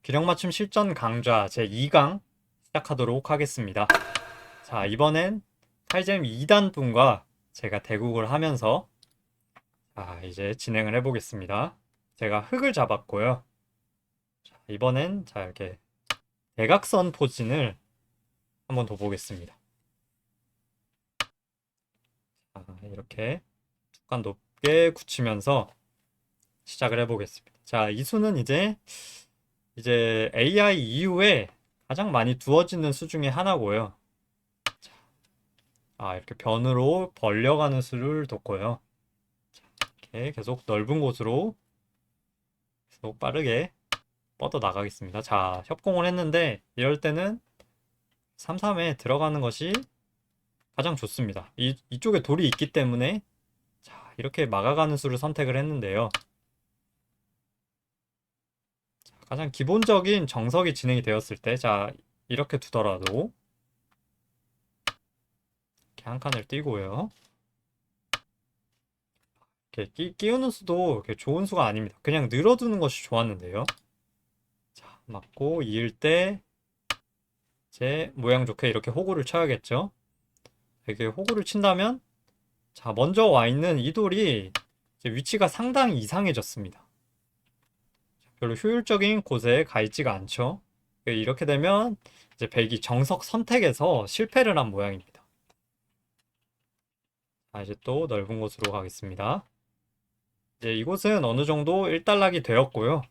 균형 맞춤 실전 강좌 제2강 시작하도록 하겠습니다. 자, 이번엔 칼잼 2단 분과 제가 대국을 하면서 이제 진행을 해보겠습니다. 제가 흙을 잡았고요. 자, 이번엔 이렇게 대각선 포진을 한번 더 보겠습니다. 이렇게 툭간 높게 굳히면서 시작을 해보겠습니다. 자, 이 수는 이제 AI 이후에 가장 많이 두어지는 수 중에 하나고요. 이렇게 변으로 벌려가는 수를 뒀고요. 이렇게 계속 넓은 곳으로 계속 빠르게 뻗어 나가겠습니다. 자, 협공을 했는데 이럴 때는 3-3에 들어가는 것이 가장 좋습니다. 이쪽에 돌이 있기 때문에 자, 이렇게 막아가는 수를 선택을 했는데요. 자, 가장 기본적인 정석이 진행이 되었을 때, 자, 이렇게 두더라도 이렇게 한 칸을 띄고요. 이렇게 끼우는 수도 이렇게 좋은 수가 아닙니다. 그냥 늘어두는 것이 좋았는데요. 자, 맞고 이을 때 제 모양 좋게 이렇게 호구를 쳐야겠죠. 이렇게 호구를 친다면 자, 먼저 와 있는 이 돌이 이제 위치가 상당히 이상해졌습니다. 별로 효율적인 곳에 가 있지가 않죠. 이렇게 되면 이제 백이 정석 선택에서 실패를 한 모양입니다. 자, 이제 또 넓은 곳으로 가겠습니다. 이제 이곳은 어느 정도 일단락이 되었고요.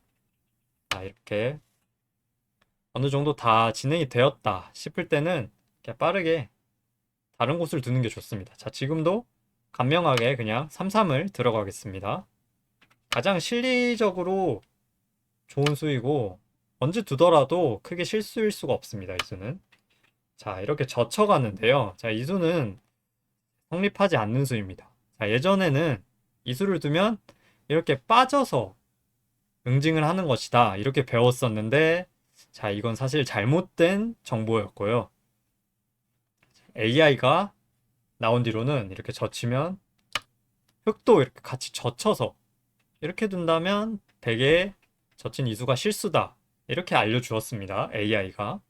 자, 이렇게 어느 정도 다 진행이 되었다 싶을 때는 이렇게 빠르게 다른 곳을 두는 게 좋습니다. 자, 지금도 간명하게 그냥 3-3을 들어가겠습니다. 가장 실리적으로 좋은 수이고 언제 두더라도 크게 실수일 수가 없습니다. 이 수는. 자, 이렇게 젖혀가는데요. 자, 이 수는 성립하지 않는 수입니다. 자, 예전에는 이 수를 두면 이렇게 빠져서 응징을 하는 것이다. 이렇게 배웠었는데 자, 이건 사실 잘못된 정보였고요. AI가 나온 뒤로는 이렇게 젖히면 흙도 이렇게 같이 젖혀서 이렇게 둔다면 대개 젖힌 이수가 실수다. 이렇게 알려주었습니다. AI가.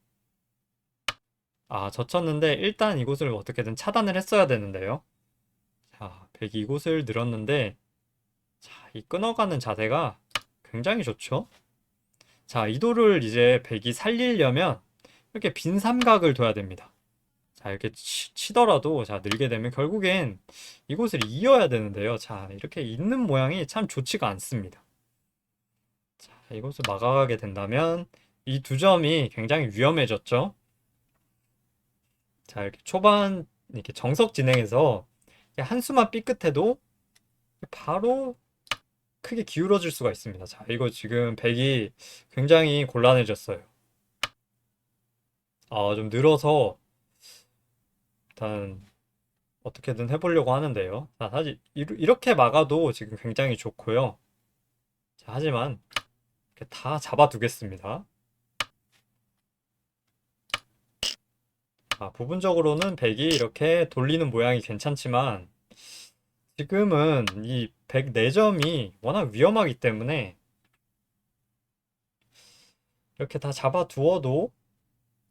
젖혔는데 일단 이곳을 어떻게든 차단을 했어야 되는데요. 자, 백이 이곳을 늘었는데 자, 이 끊어가는 자세가 굉장히 좋죠. 자, 이 돌을 이제 백이 살리려면 이렇게 빈 삼각을 둬야 됩니다. 자, 이렇게 치더라도 자, 늘게 되면 결국엔 이곳을 이어야 되는데요. 자, 이렇게 있는 모양이 참 좋지가 않습니다. 자, 이곳을 막아가게 된다면 이 두 점이 굉장히 위험해졌죠. 자, 이렇게 초반 이렇게 정석 진행해서 한 수만 삐끗해도 바로 크게 기울어질 수가 있습니다. 자, 이거 지금 백이 굉장히 곤란해졌어요. 좀 늘어서 일단 어떻게든 해보려고 하는데요. 자, 사실 이렇게 막아도 지금 굉장히 좋고요. 자, 하지만 이렇게 다 잡아두겠습니다. 부분적으로는 백이 이렇게 돌리는 모양이 괜찮지만 지금은 이 104점이 워낙 위험하기 때문에 이렇게 다 잡아두어도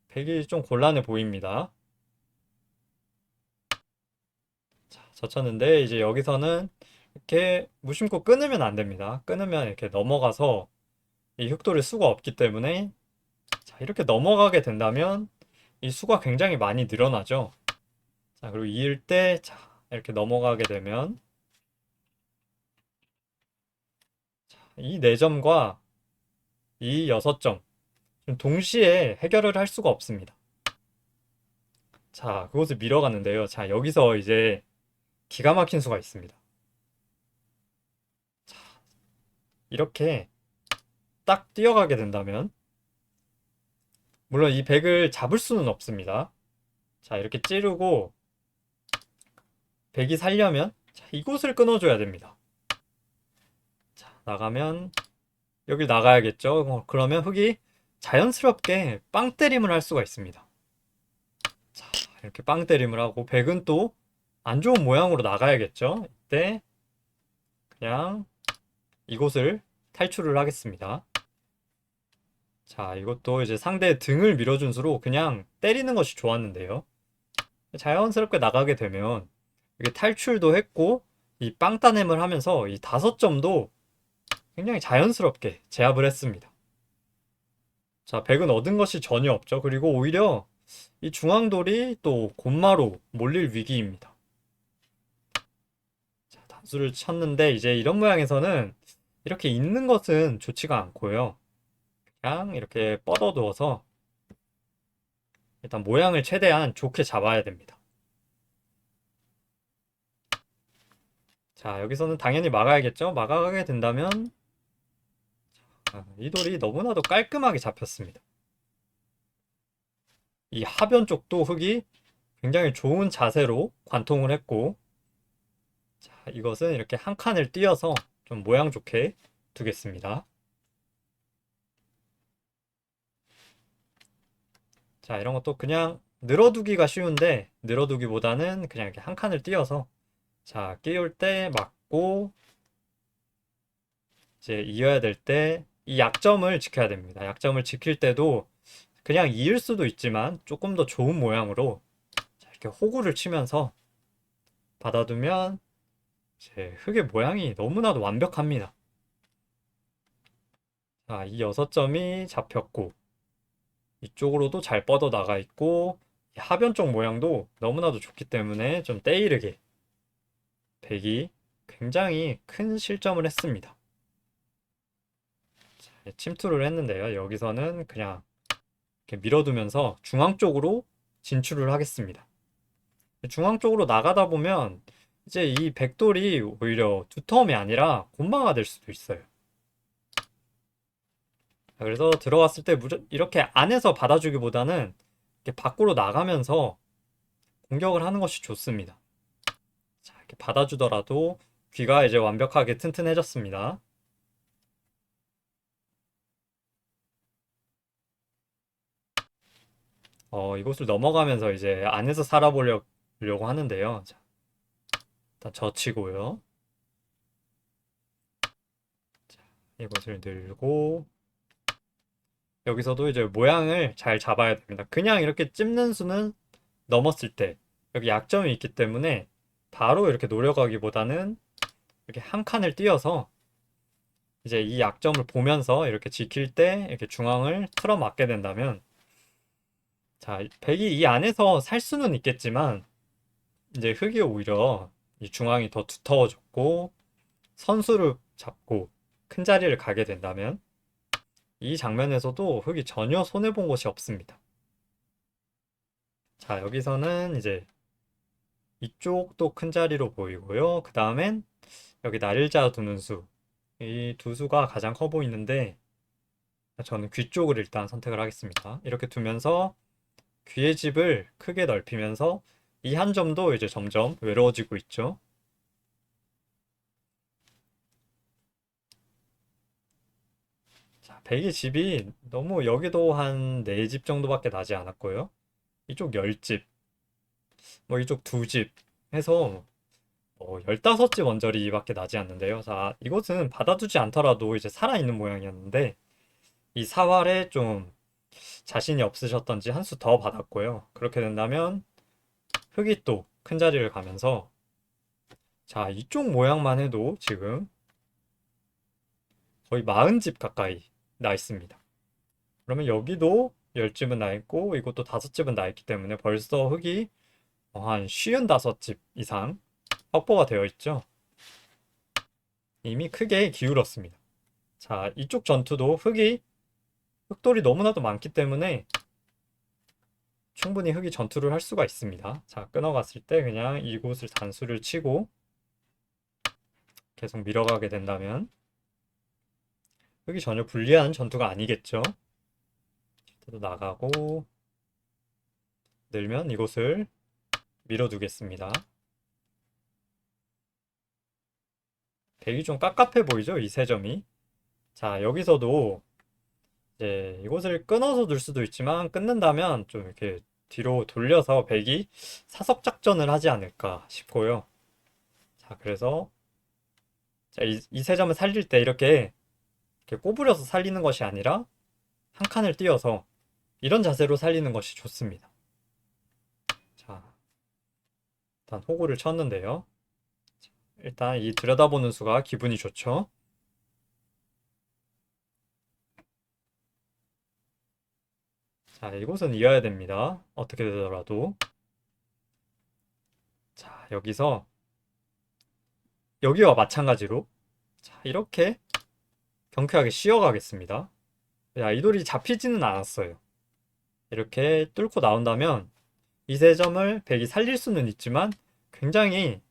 백이 좀 곤란해 보입니다. 자, 젖혔는데 이제 여기서는 이렇게 무심코 끊으면 안 됩니다. 끊으면 이렇게 넘어가서 이 흑돌을 수가 없기 때문에 자, 이렇게 넘어가게 된다면 이 수가 굉장히 많이 늘어나죠. 자, 그리고 이을 때 자, 이렇게 넘어가게 되면 이 4점과 이 6점 동시에 해결을 할 수가 없습니다. 자, 그것을 밀어갔는데요. 자, 여기서 이제 기가 막힌 수가 있습니다. 자, 이렇게 딱 뛰어가게 된다면 물론 이 백을 잡을 수는 없습니다. 자, 이렇게 찌르고 백이 살려면 자, 이곳을 끊어줘야 됩니다. 자, 나가면 여길 나가야겠죠. 그러면 흙이 자연스럽게 빵 때림을 할 수가 있습니다. 자, 이렇게 빵 때림을 하고 백은 또 안 좋은 모양으로 나가야겠죠. 이때 그냥 이곳을 탈출을 하겠습니다. 자, 이것도 이제 상대의 등을 밀어준 수로 그냥 때리는 것이 좋았는데요. 자연스럽게 나가게 되면 이게 탈출도 했고 이 빵따냄을 하면서 이 5점도 굉장히 자연스럽게 제압을 했습니다. 자, 백은 얻은 것이 전혀 없죠. 그리고 오히려 이 중앙돌이 또 곤마로 몰릴 위기입니다. 자, 단수를 쳤는데 이제 이런 모양에서는 이렇게 있는 것은 좋지가 않고요. 그냥 이렇게 뻗어두어서 일단 모양을 최대한 좋게 잡아야 됩니다. 자, 여기서는 당연히 막아야겠죠? 막아가게 된다면 이 돌이 너무나도 깔끔하게 잡혔습니다. 이 하변 쪽도 흙이 굉장히 좋은 자세로 관통을 했고, 자, 이것은 이렇게 한 칸을 띄어서 좀 모양 좋게 두겠습니다. 자, 이런 것도 그냥 늘어두기가 쉬운데 늘어두기보다는 그냥 이렇게 한 칸을 띄어서 자, 끼울 때 막고 이제 이어야 될 때 이 약점을 지켜야 됩니다. 약점을 지킬 때도 그냥 이을 수도 있지만 조금 더 좋은 모양으로 자, 이렇게 호구를 치면서 받아두면 이제 흙의 모양이 너무나도 완벽합니다. 자, 이 6점이 잡혔고 이쪽으로도 잘 뻗어 나가 있고 하변 쪽 모양도 너무나도 좋기 때문에 좀 때이르게 백이 굉장히 큰 실점을 했습니다. 자, 침투를 했는데요. 여기서는 그냥 이렇게 밀어두면서 중앙 쪽으로 진출을 하겠습니다. 중앙 쪽으로 나가다 보면 이제 이 백돌이 오히려 두터움이 아니라 곤마가 될 수도 있어요. 그래서 들어갔을 때 이렇게 안에서 받아주기보다는 이렇게 밖으로 나가면서 공격을 하는 것이 좋습니다. 자, 이렇게 받아주더라도 귀가 이제 완벽하게 튼튼해졌습니다. 이곳을 넘어가면서 이제 안에서 살아보려고 하는데요. 자, 일단 젖히고요. 자, 이곳을 늘고 여기서도 이제 모양을 잘 잡아야 됩니다. 그냥 이렇게 찝는 수는 넘었을 때 여기 약점이 있기 때문에 바로 이렇게 노려가기보다는 이렇게 한 칸을 띄어서 이제 이 약점을 보면서 이렇게 지킬 때 이렇게 중앙을 틀어 막게 된다면 자, 백이 이 안에서 살 수는 있겠지만 이제 흙이 오히려 이 중앙이 더 두터워졌고 선수를 잡고 큰 자리를 가게 된다면 이 장면에서도 흙이 전혀 손해본 것이 없습니다. 자, 여기서는 이제 이쪽도 큰 자리로 보이고요. 그 다음엔 여기 날일자 두는 수. 이 두 수가 가장 커 보이는데 저는 귀 쪽을 일단 선택을 하겠습니다. 이렇게 두면서 귀의 집을 크게 넓히면서 이 한 점도 이제 점점 외로워지고 있죠. 자, 백의 집이 너무 여기도 한 4집 정도밖에 나지 않았고요. 이쪽 10집, 뭐 이쪽 2집 해서 15집 언저리밖에 나지 않는데요. 자, 이것은 받아두지 않더라도 이제 살아있는 모양이었는데 이 사활에 좀 자신이 없으셨던지 한 수 더 받았고요. 그렇게 된다면 흙이 또 큰 자리를 가면서 자, 이쪽 모양만 해도 지금 거의 40집 가까이 나 있습니다. 그러면 여기도 10집은 나 있고 이것도 5집은 나 있기 때문에 벌써 흙이 한 55집 이상 확보가 되어 있죠. 이미 크게 기울었습니다. 자, 이쪽 전투도 흙돌이 너무나도 많기 때문에 충분히 흙이 전투를 할 수가 있습니다. 자, 끊어갔을 때 그냥 이곳을 단수를 치고 계속 밀어가게 된다면 흙이 전혀 불리한 전투가 아니겠죠. 또 나가고 늘면 이곳을 밀어두겠습니다. 백이 좀 깝깝해 보이죠? 이 세 점이. 자, 여기서도 이제 이곳을 끊어서 둘 수도 있지만 끊는다면 좀 이렇게 뒤로 돌려서 백이 사석 작전을 하지 않을까 싶고요. 자, 그래서 자, 이 세 점을 살릴 때 이렇게 꼬부려서 살리는 것이 아니라 한 칸을 띄어서 이런 자세로 살리는 것이 좋습니다. 자, 일단 호구를 쳤는데요. 일단 이 들여다보는 수가 기분이 좋죠. 자, 이곳은 이어야 됩니다. 어떻게 되더라도. 자, 여기서 여기와 마찬가지로 자, 이렇게 경쾌하게 쉬어가겠습니다. 야, 이 돌이 잡히지는 않았어요. 이렇게 뚫고 나온다면 이 세 점을 백이 살릴 수는 있지만 굉장히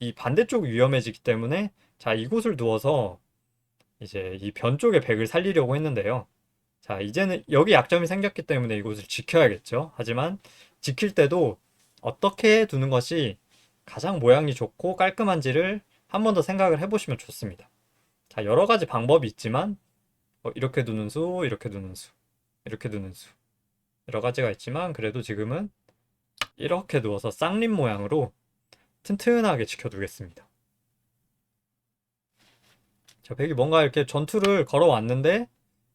이 반대쪽이 위험해지기 때문에 자, 이곳을 두어서 이제 이 변 쪽의 백을 살리려고 했는데요. 자, 이제는 여기 약점이 생겼기 때문에 이곳을 지켜야겠죠. 하지만 지킬 때도 어떻게 두는 것이 가장 모양이 좋고 깔끔한지를 한 번 더 생각을 해보시면 좋습니다. 자, 여러 가지 방법이 있지만 이렇게 두는 수, 이렇게 두는 수, 이렇게 두는 수 여러 가지가 있지만 그래도 지금은 이렇게 두어서 쌍림 모양으로 튼튼하게 지켜두겠습니다. 자, 백이 뭔가 이렇게 전투를 걸어왔는데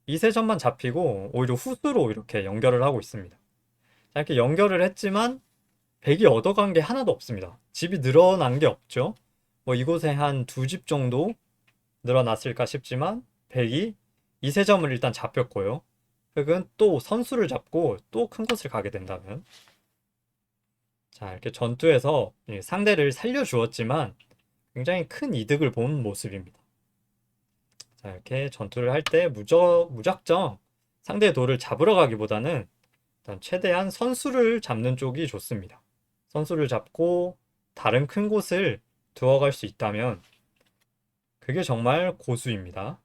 이 세 점만 잡히고 오히려 후수로 이렇게 연결을 하고 있습니다. 자, 이렇게 연결을 했지만 백이 얻어간 게 하나도 없습니다. 집이 늘어난 게 없죠. 뭐 이곳에 한 두 집 정도 늘어났을까 싶지만 백이 이 세 점을 일단 잡혔고요. 흑은 또 선수를 잡고 또 큰 곳을 가게 된다면 자, 이렇게 전투에서 상대를 살려주었지만 굉장히 큰 이득을 본 모습입니다. 자, 이렇게 전투를 할 때 무작정 상대의 돌을 잡으러 가기보다는 일단 최대한 선수를 잡는 쪽이 좋습니다. 선수를 잡고 다른 큰 곳을 두어갈 수 있다면 그게 정말 고수입니다.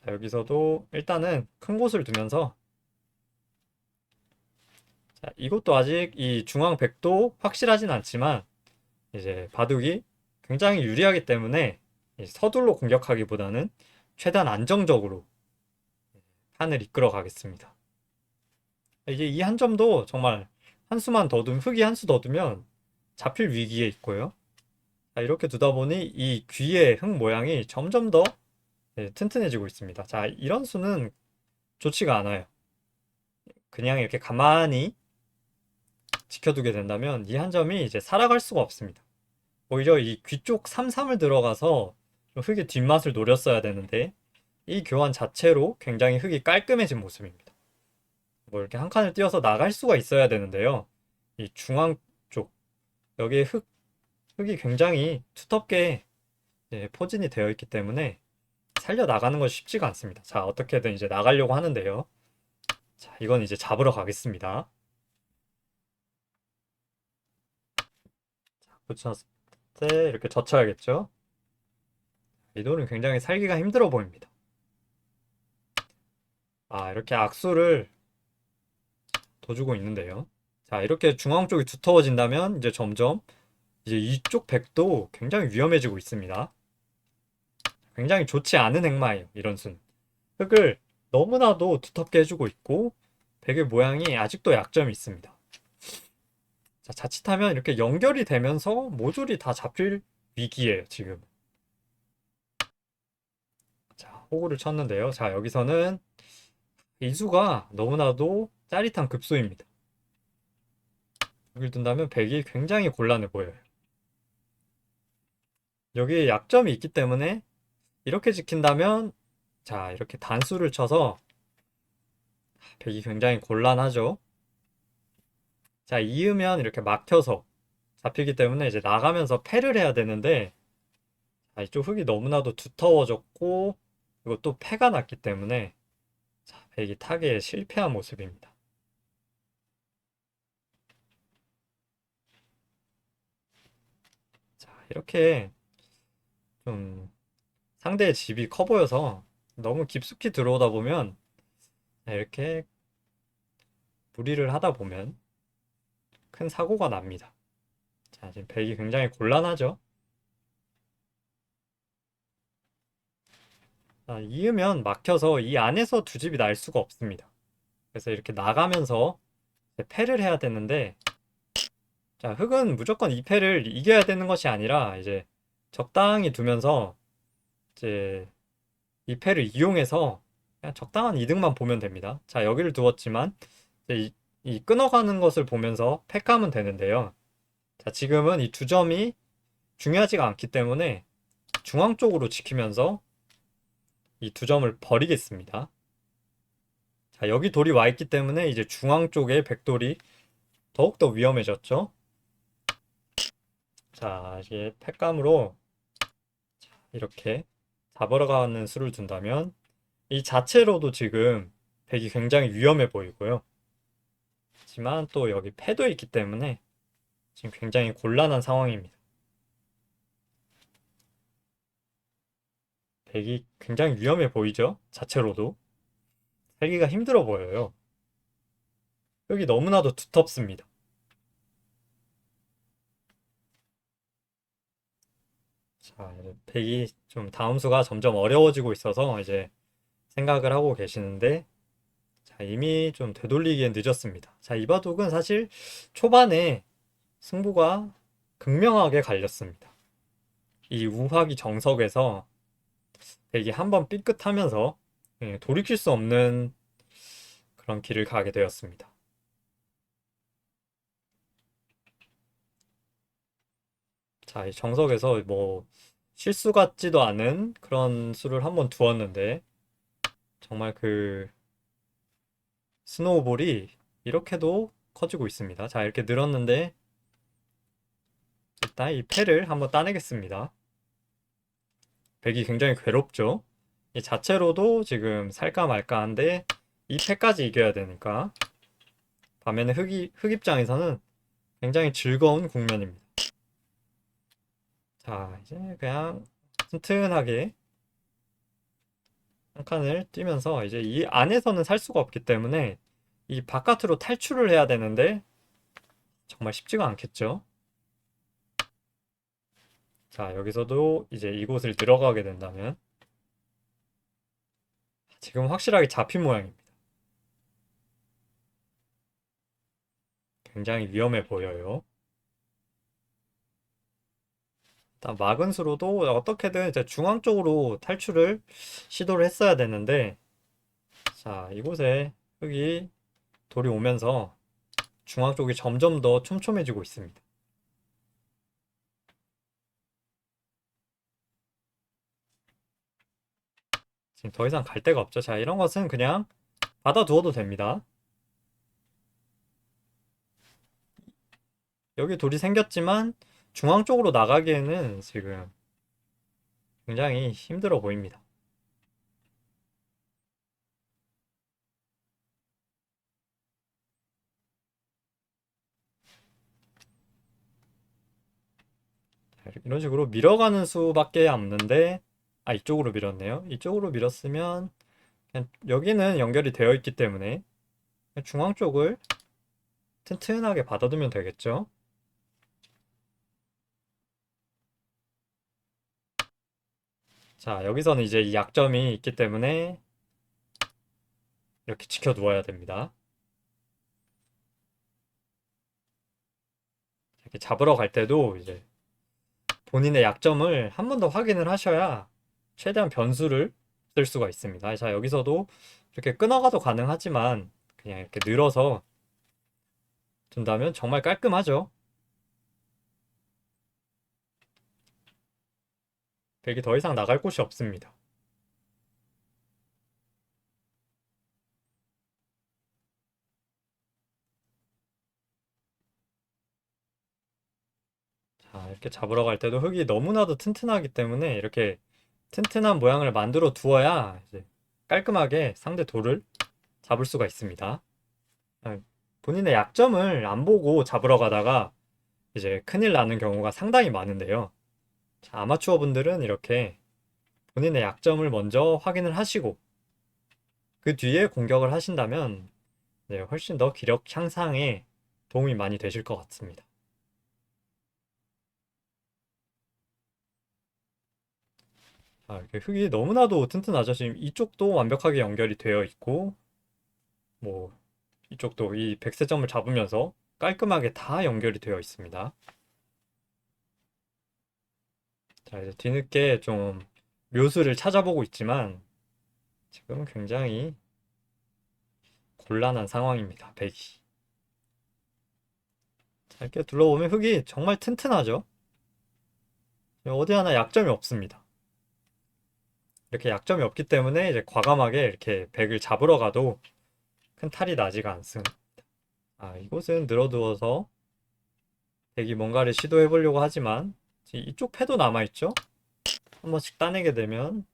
자, 여기서도 일단은 큰 곳을 두면서 자, 이것도 아직 이 중앙 백도 확실하진 않지만 이제 바둑이 굉장히 유리하기 때문에 서둘러 공격하기보다는 최대한 안정적으로 판을 이끌어 가겠습니다. 이제 이 한 점도 정말 한 수만 더 두면 흑이 한 수 더 두면 잡힐 위기에 있고요. 자, 이렇게 두다 보니 이 귀의 흑 모양이 점점 더 튼튼해지고 있습니다. 자, 이런 수는 좋지가 않아요. 그냥 이렇게 가만히 지켜두게 된다면 이 한 점이 이제 살아갈 수가 없습니다. 오히려 이 귀 쪽 3-3을 들어가서 좀 흑의 뒷맛을 노렸어야 되는데 이 교환 자체로 굉장히 흑이 깔끔해진 모습입니다. 뭐 이렇게 한 칸을 띄어서 나갈 수가 있어야 되는데요. 이 중앙 쪽 여기에 흑이 굉장히 두텁게 포진이 되어 있기 때문에 살려 나가는 것이 쉽지가 않습니다. 자, 어떻게든 이제 나가려고 하는데요. 자, 이건 이제 잡으러 가겠습니다. 붙였을 때 이렇게 젖혀야겠죠. 이 돌은 굉장히 살기가 힘들어 보입니다. 아, 이렇게 악수를 더 주고 있는데요. 자, 이렇게 중앙 쪽이 두터워진다면 이제 점점 이제 이쪽 백도 굉장히 위험해지고 있습니다. 굉장히 좋지 않은 행마예요, 이런 순. 흙을 너무나도 두텁게 해주고 있고 백의 모양이 아직도 약점이 있습니다. 자, 자칫하면 이렇게 연결이 되면서 모조리 다 잡힐 위기예요, 지금. 자, 호구를 쳤는데요. 자, 여기서는 이 수가 너무나도 짜릿한 급소입니다. 여기를 둔다면 백이 굉장히 곤란해 보여요. 여기에 약점이 있기 때문에 이렇게 지킨다면 자, 이렇게 단수를 쳐서 백이 굉장히 곤란하죠. 자, 이으면 이렇게 막혀서 잡히기 때문에 이제 나가면서 패를 해야 되는데 자, 이쪽 흙이 너무나도 두터워졌고 그리고 또 패가 났기 때문에 자, 백이 타기에 실패한 모습입니다. 자, 이렇게 좀 상대의 집이 커 보여서 너무 깊숙이 들어오다 보면 이렇게 무리를 하다 보면 큰 사고가 납니다. 자, 지금 백이 굉장히 곤란하죠. 자, 이으면 막혀서 이 안에서 두 집이 날 수가 없습니다. 그래서 이렇게 나가면서 패를 해야 되는데 자, 흑은 무조건 이 패를 이겨야 되는 것이 아니라 이제 적당히 두면서 이제 이 패를 이용해서 그냥 적당한 이득만 보면 됩니다. 자, 여기를 두었지만 이제 이 끊어가는 것을 보면서 팩하면 되는데요. 자, 지금은 이 두 점이 중요하지가 않기 때문에 중앙 쪽으로 지키면서 이 두 점을 버리겠습니다. 자, 여기 돌이 와 있기 때문에 이제 중앙 쪽에 백돌이 더욱더 위험해졌죠. 자, 이게 팩감으로 이렇게 잡으러가는 수를 둔다면 이 자체로도 지금 백이 굉장히 위험해 보이고요. 하지만 또 여기 패도 있기 때문에 지금 굉장히 곤란한 상황입니다. 백이 굉장히 위험해 보이죠? 자체로도. 살기가 힘들어 보여요. 여기 너무나도 두텁습니다. 자, 백이 좀 다음 수가 점점 어려워지고 있어서 이제 생각을 하고 계시는데 자, 이미 좀 되돌리기엔 늦었습니다. 자, 이 바둑은 사실 초반에 승부가 극명하게 갈렸습니다. 이 우화기 정석에서 백이 한번 삐끗하면서 돌이킬 수 없는 그런 길을 가게 되었습니다. 자, 이 정석에서 뭐 실수 같지도 않은 그런 수를 한번 두었는데 정말 그 스노우볼이 이렇게도 커지고 있습니다. 자, 이렇게 늘었는데 일단 이 패를 한번 따내겠습니다. 백이 굉장히 괴롭죠. 이 자체로도 지금 살까 말까 한데 이 패까지 이겨야 되니까 반면에 흑 입장에서는 굉장히 즐거운 국면입니다. 자, 이제 그냥 튼튼하게 한 칸을 뛰면서 이제 이 안에서는 살 수가 없기 때문에 이 바깥으로 탈출을 해야 되는데 정말 쉽지가 않겠죠. 자, 여기서도 이제 이곳을 들어가게 된다면 지금 확실하게 잡힌 모양입니다. 굉장히 위험해 보여요. 일단 막은 수로도 어떻게든 이제 중앙 쪽으로 탈출을 시도를 했어야 되는데 자, 이곳에 흙이 돌이 오면서 중앙 쪽이 점점 더 촘촘해지고 있습니다. 지금 더 이상 갈 데가 없죠. 자, 이런 것은 그냥 받아두어도 됩니다. 여기 돌이 생겼지만 중앙 쪽으로 나가기에는 지금 굉장히 힘들어 보입니다. 이런 식으로 밀어가는 수밖에 없는데 아, 이쪽으로 밀었네요. 이쪽으로 밀었으면 그냥 여기는 연결이 되어 있기 때문에 중앙 쪽을 튼튼하게 받아두면 되겠죠. 자, 여기서는 이제 이 약점이 있기 때문에 이렇게 지켜두어야 됩니다. 이렇게 잡으러 갈 때도 이제 본인의 약점을 한 번 더 확인을 하셔야 최대한 변수를 쓸 수가 있습니다. 자, 여기서도 이렇게 끊어가도 가능하지만 그냥 이렇게 늘어서 둔다면 정말 깔끔하죠. 백이 더 이상 나갈 곳이 없습니다. 자, 이렇게 잡으러 갈 때도 흙이 너무나도 튼튼하기 때문에 이렇게 튼튼한 모양을 만들어 두어야 이제 깔끔하게 상대 돌을 잡을 수가 있습니다. 아, 본인의 약점을 안 보고 잡으러 가다가 이제 큰일 나는 경우가 상당히 많은데요. 자, 아마추어 분들은 이렇게 본인의 약점을 먼저 확인을 하시고 그 뒤에 공격을 하신다면 네, 훨씬 더 기력 향상에 도움이 많이 되실 것 같습니다. 자, 이렇게 흙이 너무나도 튼튼하죠. 지금 이쪽도 완벽하게 연결이 되어 있고 뭐 이쪽도 이 백세점을 잡으면서 깔끔하게 다 연결이 되어 있습니다. 자, 이제 뒤늦게 좀 묘수를 찾아보고 있지만 지금 굉장히 곤란한 상황입니다. 백이. 자, 이렇게 둘러보면 흙이 정말 튼튼하죠. 어디 하나 약점이 없습니다. 이렇게 약점이 없기 때문에 이제 과감하게 이렇게 백을 잡으러 가도 큰 탈이 나지가 않습니다. 아, 이곳은 늘어두어서 백이 뭔가를 시도해 보려고 하지만 이쪽 패도 남아있죠? 한 번씩 따내게 되면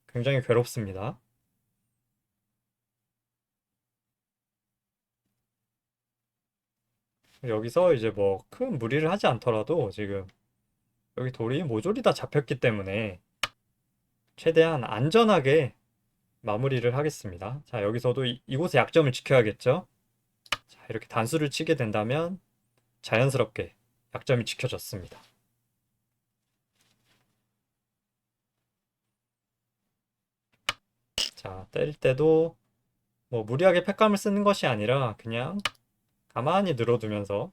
굉장히 괴롭습니다. 여기서 이제 뭐 큰 무리를 하지 않더라도 지금 여기 돌이 모조리 다 잡혔기 때문에 최대한 안전하게 마무리를 하겠습니다. 자, 여기서도 이곳의 약점을 지켜야겠죠? 자, 이렇게 단수를 치게 된다면 자연스럽게 약점이 지켜졌습니다. 자, 때릴 때도 뭐 무리하게 팩감을 쓰는 것이 아니라 그냥 가만히 늘어두면서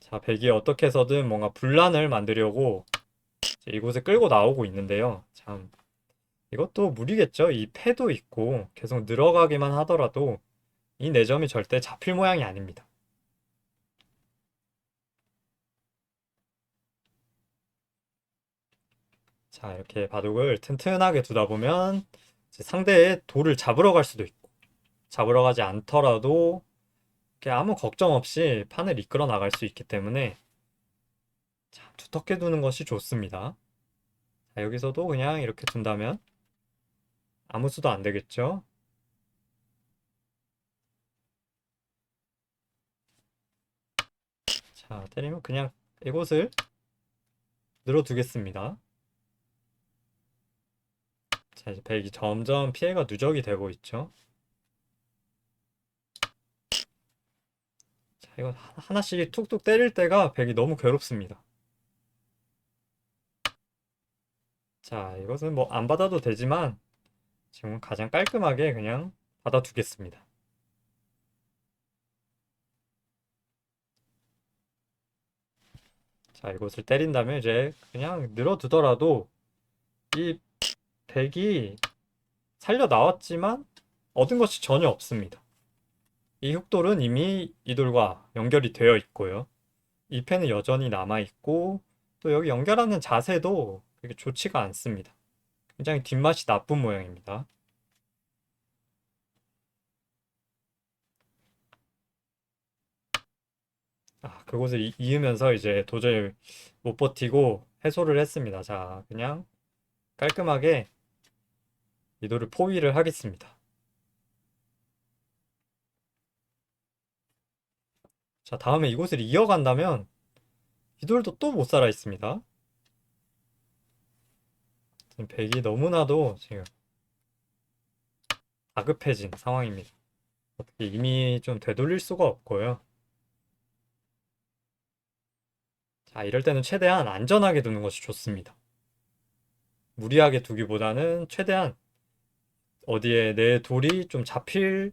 자, 백이 어떻게 해서든 뭔가 분란을 만들려고 이곳에 끌고 나오고 있는데요. 참, 이것도 무리겠죠? 이 패도 있고 계속 늘어가기만 하더라도 이 4점이 절대 잡힐 모양이 아닙니다. 자, 이렇게 바둑을 튼튼하게 두다 보면 이제 상대의 돌을 잡으러 갈 수도 있고 잡으러 가지 않더라도 이렇게 아무 걱정 없이 판을 이끌어 나갈 수 있기 때문에 자, 두텁게 두는 것이 좋습니다. 자, 여기서도 그냥 이렇게 둔다면 아무 수도 안 되겠죠? 자, 때리면 그냥 이곳을 늘어두겠습니다. 자, 이제 백이 점점 피해가 누적이 되고 있죠. 자, 이거 하나씩 툭툭 때릴 때가 백이 너무 괴롭습니다. 자, 이것은 뭐 안 받아도 되지만 지금 가장 깔끔하게 그냥 받아두겠습니다. 자, 이곳을 때린다면 이제 그냥 늘어두더라도 이 백이 살려 나왔지만 얻은 것이 전혀 없습니다. 이 흑돌은 이미 이 돌과 연결이 되어 있고요. 이 펜은 여전히 남아 있고 또 여기 연결하는 자세도 그렇게 좋지가 않습니다. 굉장히 뒷맛이 나쁜 모양입니다. 아, 그곳을 이으면서 이제 도저히 못 버티고 해소를 했습니다. 자, 그냥 깔끔하게 이 돌을 포위를 하겠습니다. 자, 다음에 이곳을 이어간다면 이 돌도 또 못 살아 있습니다. 지금 백이 너무나도 지금 다급해진 상황입니다. 어떻게 이미 좀 되돌릴 수가 없고요. 자, 이럴 때는 최대한 안전하게 두는 것이 좋습니다. 무리하게 두기보다는 최대한 어디에 내 돌이 좀 잡힐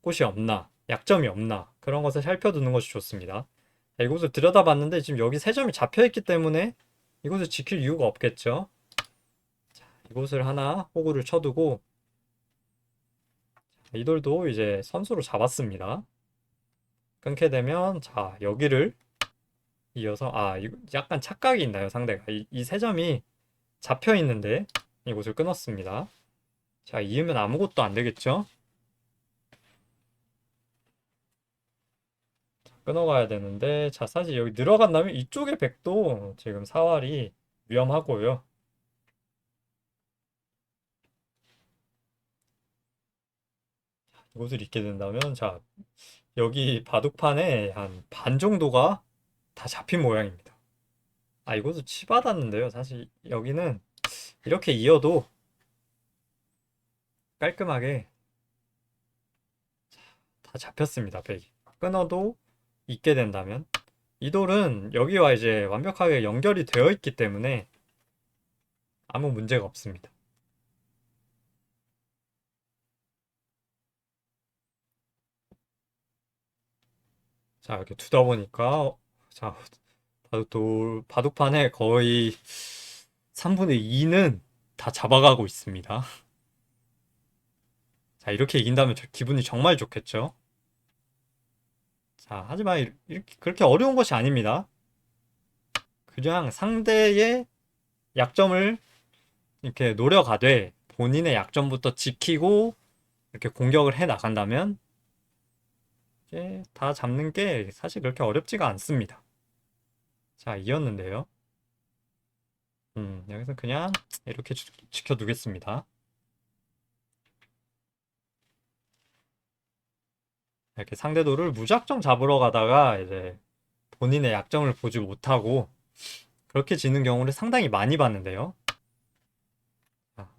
곳이 없나, 약점이 없나, 그런 것을 살펴두는 것이 좋습니다. 자, 이곳을 들여다봤는데 지금 여기 3점이 잡혀 있기 때문에 이곳을 지킬 이유가 없겠죠. 자, 이곳을 하나 호구를 쳐두고 이 돌도 이제 선수로 잡았습니다. 끊게 되면 자, 여기를 이어서 약간 착각이 있나요, 상대가. 이 3점이 잡혀 있는데 이곳을 끊었습니다. 자, 이으면 아무것도 안 되겠죠? 끊어가야 되는데, 자, 사실 여기 들어간다면 이쪽의 백도 지금 사활이 위험하고요. 이곳을 잇게 된다면, 자, 여기 바둑판에 한 반 정도가 다 잡힌 모양입니다. 아, 이곳을 치받았는데요. 사실 여기는 이렇게 이어도 깔끔하게 다 잡혔습니다. 백이. 끊어도 잇게 된다면. 이 돌은 여기와 이제 완벽하게 연결이 되어 있기 때문에 아무 문제가 없습니다. 자, 이렇게 두다 보니까 자, 바둑판에 거의 3분의 2는 다 잡아가고 있습니다. 자, 이렇게 이긴다면 기분이 정말 좋겠죠. 자, 하지만 이렇게 그렇게 어려운 것이 아닙니다. 그냥 상대의 약점을 이렇게 노려가되 본인의 약점부터 지키고 이렇게 공격을 해 나간다면 이제 다 잡는 게 사실 그렇게 어렵지가 않습니다. 자, 이었는데요. 여기서 그냥 이렇게 지켜두겠습니다. 이렇게 상대도를 무작정 잡으러 가다가 이제 본인의 약점을 보지 못하고 그렇게 지는 경우를 상당히 많이 봤는데요. 자,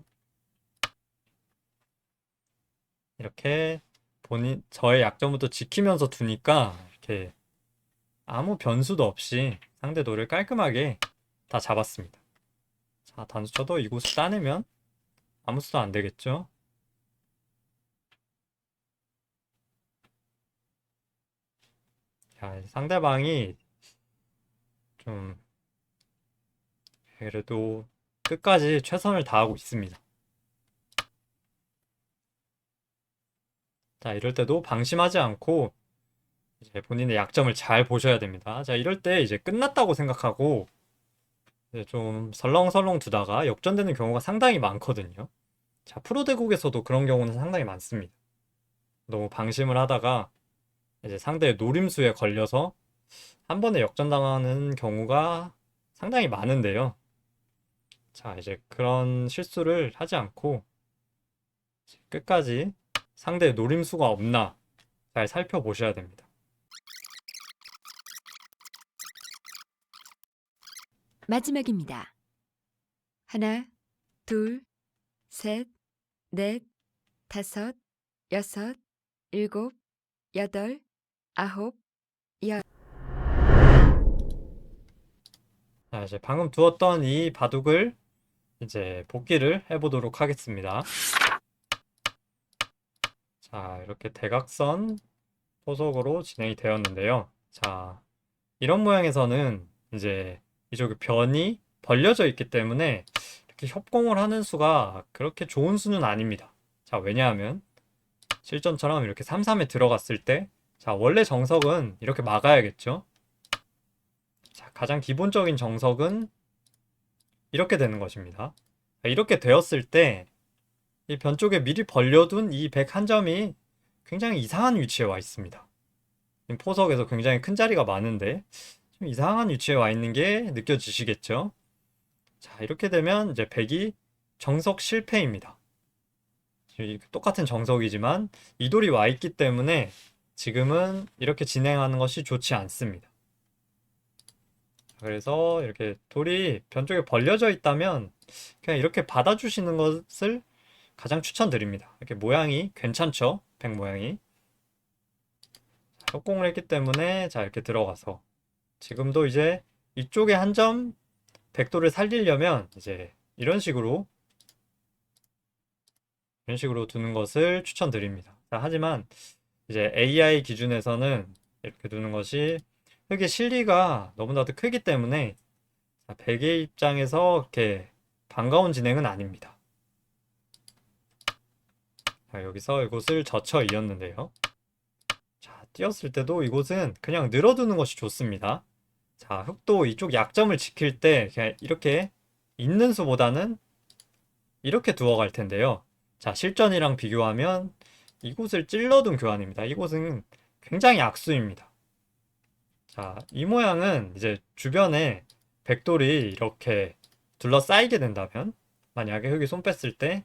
이렇게 저의 약점부터 지키면서 두니까 이렇게 아무 변수도 없이 상대도를 깔끔하게 다 잡았습니다. 자, 단수쳐도 이곳을 따내면 아무 수도 안 되겠죠. 자, 상대방이 좀 그래도 끝까지 최선을 다하고 있습니다. 자, 이럴 때도 방심하지 않고 이제 본인의 약점을 잘 보셔야 됩니다. 자, 이럴 때 이제 끝났다고 생각하고 이제 좀 설렁설렁 두다가 역전되는 경우가 상당히 많거든요. 자, 프로대국에서도 그런 경우는 상당히 많습니다. 너무 방심을 하다가 이제 상대의 노림수에 걸려서 한 번에 역전당하는 경우가 상당히 많은데요. 자, 이제 그런 실수를 하지 않고 끝까지 상대의 노림수가 없나 잘 살펴보셔야 됩니다. 마지막입니다. 하나, 둘, 셋, 넷, 다섯, 여섯, 일곱, 여덟, 아홉, 자, 이제 방금 두었던 이 바둑을 이제 복귀를 해보도록 하겠습니다. 자, 이렇게 대각선 포석으로 진행이 되었는데요. 자, 이런 모양에서는 이제 이쪽에 변이 벌려져 있기 때문에 이렇게 협공을 하는 수가 그렇게 좋은 수는 아닙니다. 자, 왜냐하면 실전처럼 이렇게 3-3에 들어갔을 때, 자, 원래 정석은 이렇게 막아야겠죠. 자, 가장 기본적인 정석은 이렇게 되는 것입니다. 자, 이렇게 되었을 때, 이 변 쪽에 미리 벌려둔 이 101점이 굉장히 이상한 위치에 와 있습니다. 포석에서 굉장히 큰 자리가 많은데, 좀 이상한 위치에 와 있는 게 느껴지시겠죠? 자, 이렇게 되면 이제 100이 정석 실패입니다. 똑같은 정석이지만 이 돌이 와 있기 때문에 지금은 이렇게 진행하는 것이 좋지 않습니다. 그래서 이렇게 돌이 변 쪽에 벌려져 있다면 그냥 이렇게 받아주시는 것을 가장 추천드립니다. 이렇게 모양이 괜찮죠? 백 모양이. 협공을 했기 때문에 자, 이렇게 들어가서 지금도 이제 이쪽에 한 점 백도를 살리려면 이제 이런 식으로 두는 것을 추천드립니다. 자, 하지만 이제 AI 기준에서는 이렇게 두는 것이 흙의 실리가 너무나도 크기 때문에 백의 입장에서 이렇게 반가운 진행은 아닙니다. 자, 여기서 이곳을 젖혀 이었는데요. 자, 띄었을 때도 이곳은 그냥 늘어두는 것이 좋습니다. 자, 흙도 이쪽 약점을 지킬 때 그냥 이렇게 있는 수보다는 이렇게 두어갈 텐데요. 자, 실전이랑 비교하면 이곳을 찔러둔 교환입니다. 이곳은 굉장히 악수입니다. 자, 이 모양은 이제 주변에 백돌이 이렇게 둘러싸이게 된다면 만약에 흙이 손 뺐을 때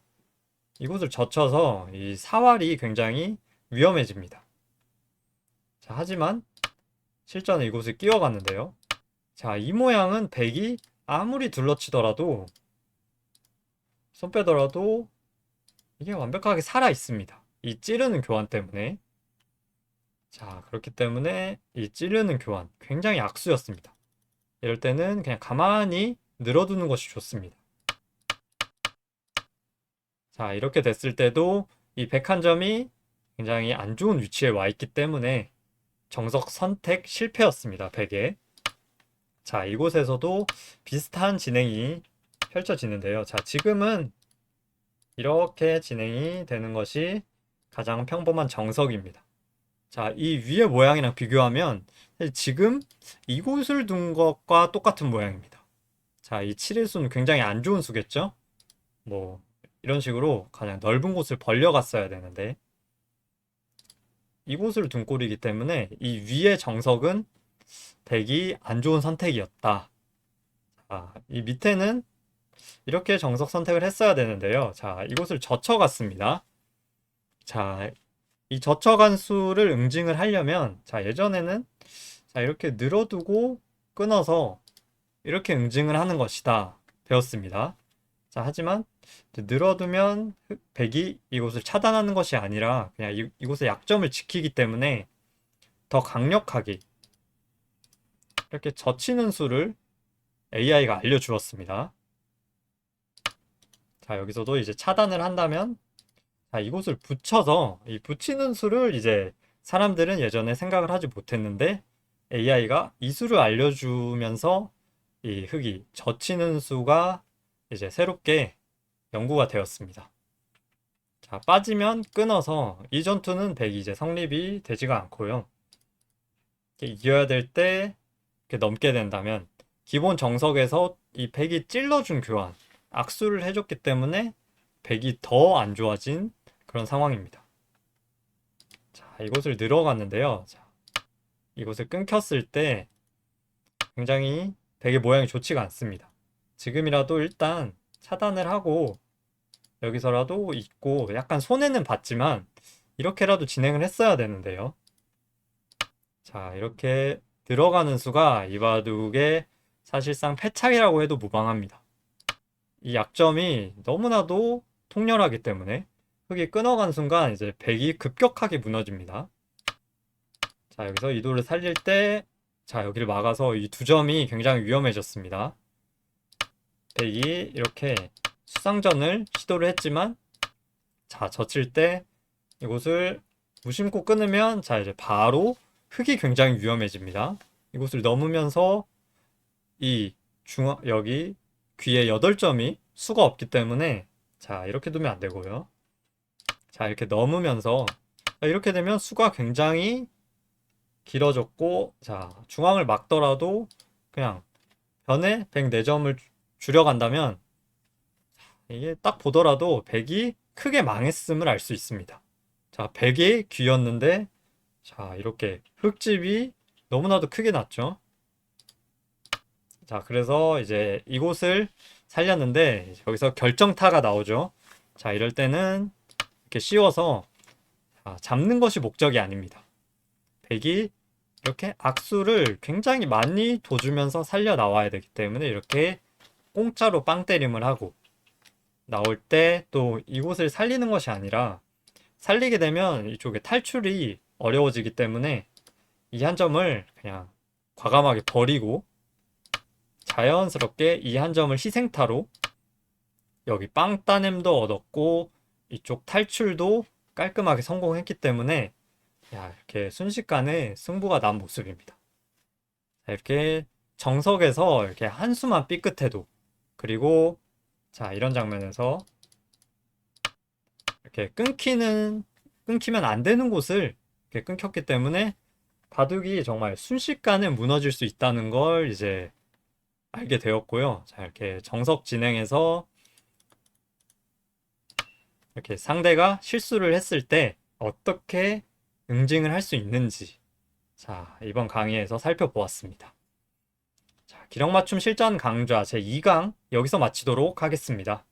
이곳을 젖혀서 이 사활이 굉장히 위험해집니다. 자, 하지만 실전에 이곳을 끼워갔는데요. 자, 이 모양은 백이 아무리 둘러치더라도 손 빼더라도 이게 완벽하게 살아 있습니다. 이 찌르는 교환 때문에. 자, 그렇기 때문에 이 찌르는 교환 굉장히 악수였습니다. 이럴 때는 그냥 가만히 늘어두는 것이 좋습니다. 자, 이렇게 됐을 때도 이 101점이 굉장히 안 좋은 위치에 와 있기 때문에 정석 선택 실패였습니다. 100에. 자, 이곳에서도 비슷한 진행이 펼쳐지는데요. 자, 지금은 이렇게 진행이 되는 것이 가장 평범한 정석입니다. 자, 이 위의 모양이랑 비교하면 지금 이곳을 둔 것과 똑같은 모양입니다. 자, 이 7의 수는 굉장히 안 좋은 수겠죠? 뭐 이런 식으로 가장 넓은 곳을 벌려갔어야 되는데 이곳을 둔 꼴이기 때문에 이 위의 정석은 100이 안 좋은 선택이었다. 자, 이 밑에는 이렇게 정석 선택을 했어야 되는데요. 자, 이곳을 젖혀갔습니다. 자, 이 젖혀간 수를 응징을 하려면 자, 예전에는 자, 이렇게 늘어두고 끊어서 이렇게 응징을 하는 것이다. 배웠습니다. 자, 하지만 늘어두면 100이 이곳을 차단하는 것이 아니라 그냥 이곳의 약점을 지키기 때문에 더 강력하게 이렇게 젖히는 수를 AI가 알려주었습니다. 자, 여기서도 이제 차단을 한다면 자, 이곳을 붙여서 이 붙이는 수를 이제 사람들은 예전에 생각을 하지 못했는데 AI가 이 수를 알려주면서 이 흙이 젖히는 수가 이제 새롭게 연구가 되었습니다. 자, 빠지면 끊어서 이 전투는 100이 이제 성립이 되지가 않고요. 이겨야 될 때 이렇게 넘게 된다면 기본 정석에서 이 100이 찔러준 교환, 악수를 해줬기 때문에 100이 더 안 좋아진 그런 상황입니다. 자, 이곳을 늘어갔는데요. 자, 이곳을 끊겼을 때 굉장히 100의 모양이 좋지가 않습니다. 지금이라도 일단 차단을 하고 여기서라도 있고 약간 손해는 봤지만 이렇게라도 진행을 했어야 되는데요. 자, 이렇게 들어가는 수가 이 바둑의 사실상 패착이라고 해도 무방합니다. 이 약점이 너무나도 통렬하기 때문에 흙이 끊어간 순간 이제 100이 급격하게 무너집니다. 자, 여기서 이 돌을 살릴 때 자, 여기를 막아서 이 두 점이 굉장히 위험해졌습니다. 100이 이렇게 수상전을 시도를 했지만 자, 젖힐 때 이곳을 무심코 끊으면 자, 이제 바로 흙이 굉장히 위험해집니다. 이곳을 넘으면서 이 여기 귀에 8점이 수가 없기 때문에 자, 이렇게 두면 안 되고요. 자, 이렇게 넘으면서 이렇게 되면 수가 굉장히 길어졌고 자, 중앙을 막더라도 그냥 변에 104점을 줄여간다면 이게 딱 보더라도 100이 크게 망했음을 알 수 있습니다. 자, 100이 귀였는데 자, 이렇게 흙집이 너무나도 크게 났죠. 자, 그래서 이제 이곳을 살렸는데 여기서 결정타가 나오죠. 자, 이럴 때는 이렇게 씌워서 잡는 것이 목적이 아닙니다. 100이 이렇게 악수를 굉장히 많이 둬주면서 살려 나와야 되기 때문에 이렇게 공짜로 빵 때림을 하고 나올 때 또 이곳을 살리는 것이 아니라 살리게 되면 이쪽에 탈출이 어려워지기 때문에 이 한 점을 그냥 과감하게 버리고 자연스럽게 이 한 점을 희생타로 여기 빵 따냄도 얻었고 이쪽 탈출도 깔끔하게 성공했기 때문에 야, 이렇게 순식간에 승부가 난 모습입니다. 자, 이렇게 정석에서 이렇게 한수만 삐끗해도 그리고 자, 이런 장면에서 이렇게 끊기면 안 되는 곳을 이렇게 끊겼기 때문에 바둑이 정말 순식간에 무너질 수 있다는 걸 이제 알게 되었고요. 자, 이렇게 정석 진행해서 이렇게 상대가 실수를 했을 때 어떻게 응징을 할 수 있는지 자, 이번 강의에서 살펴보았습니다. 자, 기록 맞춤 실전 강좌 제2강 여기서 마치도록 하겠습니다.